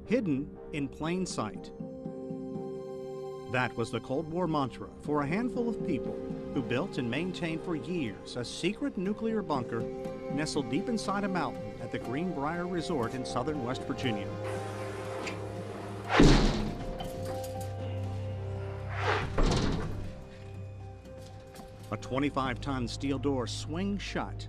hidden in plain sight. That was the Cold War mantra for a handful of people who built and maintained for years a secret nuclear bunker nestled deep inside a mountain at the Greenbrier Resort in southern West Virginia. A 25-ton steel door swings shut.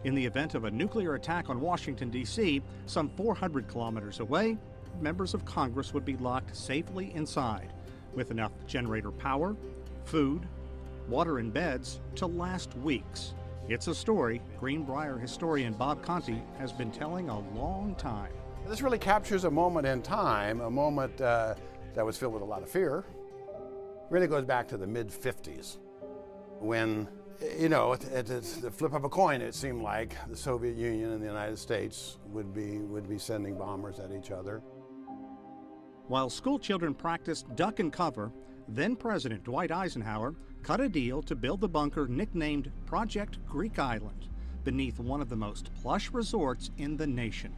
In the event of a nuclear attack on Washington, D.C., some 400 kilometers away, members of Congress would be locked safely inside, with enough generator power, food, water, and beds to last weeks. It's a story Greenbrier historian Bob Conti has been telling a long time. This really captures a moment in time, a moment that was filled with a lot of fear. Really goes back to the mid-50s, when, you know, at the flip of a coin, it seemed like the Soviet Union and the United States would be sending bombers at each other. While school children practiced duck and cover, then President Dwight Eisenhower cut a deal to build the bunker nicknamed Project Greek Island beneath one of the most plush resorts in the nation.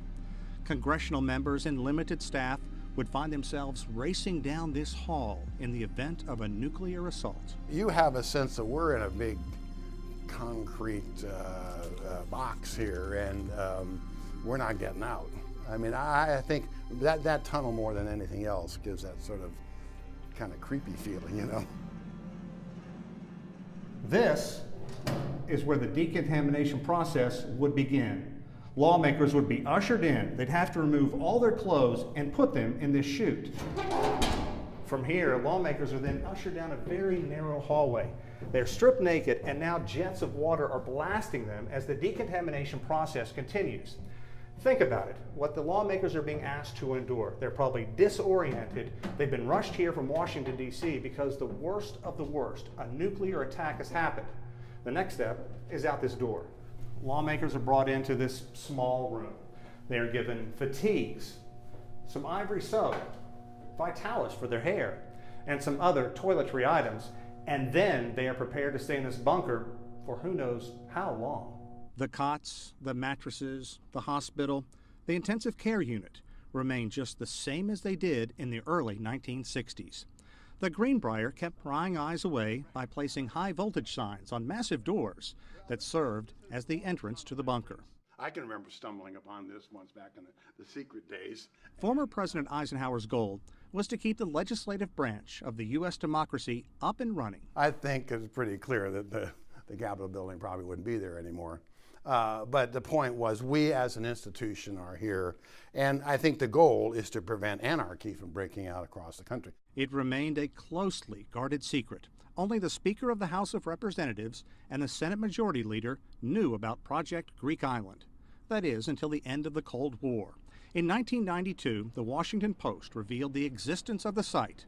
Congressional members and limited staff would find themselves racing down this hall in the event of a nuclear assault. You have a sense that we're in a big concrete box here, and we're not getting out. I mean, I think that tunnel more than anything else gives that sort of kind of creepy feeling, you know. This is where the decontamination process would begin. Lawmakers would be ushered in. They'd have to remove all their clothes and put them in this chute. From here, lawmakers are then ushered down a very narrow hallway. They're stripped naked, and now jets of water are blasting them as the decontamination process continues. Think about it, what the lawmakers are being asked to endure. They're probably disoriented. They've been rushed here from Washington, D.C. because the worst of the worst, a nuclear attack has happened. The next step is out this door. Lawmakers are brought into this small room. They are given fatigues, some ivory soap, Vitalis for their hair, and some other toiletry items, and then they are prepared to stay in this bunker for who knows how long. The cots, the mattresses, the hospital, the intensive care unit remain just the same as they did in the early 1960s. The Greenbrier kept prying eyes away by placing high voltage signs on massive doors that served as the entrance to the bunker. I can remember stumbling upon this once back in the secret days. Former President Eisenhower's goal was to keep the legislative branch of the U.S. democracy up and running. I think it's pretty clear that the Capitol building probably wouldn't be there anymore. But the point was, we as an institution are here, and I think the goal is to prevent anarchy from breaking out across the country. It remained a closely guarded secret. Only the Speaker of the House of Representatives and the Senate Majority Leader knew about Project Greek Island. That is, until the end of the Cold War. In 1992, the Washington Post revealed the existence of the site.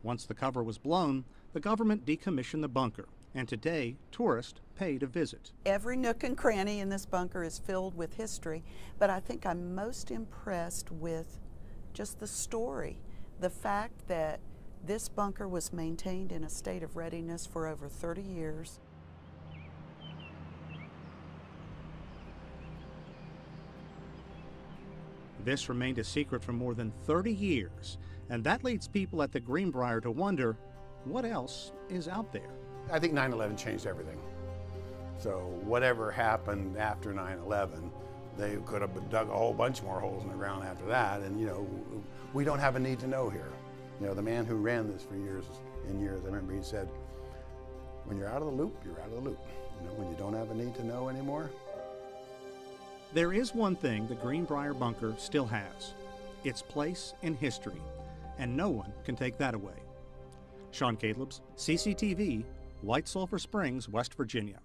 Once the cover was blown, the government decommissioned the bunker, and today tourists pay to visit. Every nook and cranny in this bunker is filled with history, but I think I'm most impressed with just the story. The fact that this bunker was maintained in a state of readiness for over 30 years. This remained a secret for more than 30 years, and that leads people at the Greenbrier to wonder, what else is out there? I think 9/11 changed everything. So whatever happened after 9/11, they could have dug a whole bunch more holes in the ground after that, and you know, we don't have a need to know here. You know, the man who ran this for years and years, I remember he said, when you're out of the loop, you're out of the loop. You know, when you don't have a need to know anymore. There is one thing the Greenbrier bunker still has, its place in history, and no one can take that away. Sean Caleb's, CCTV, White Sulphur Springs, West Virginia.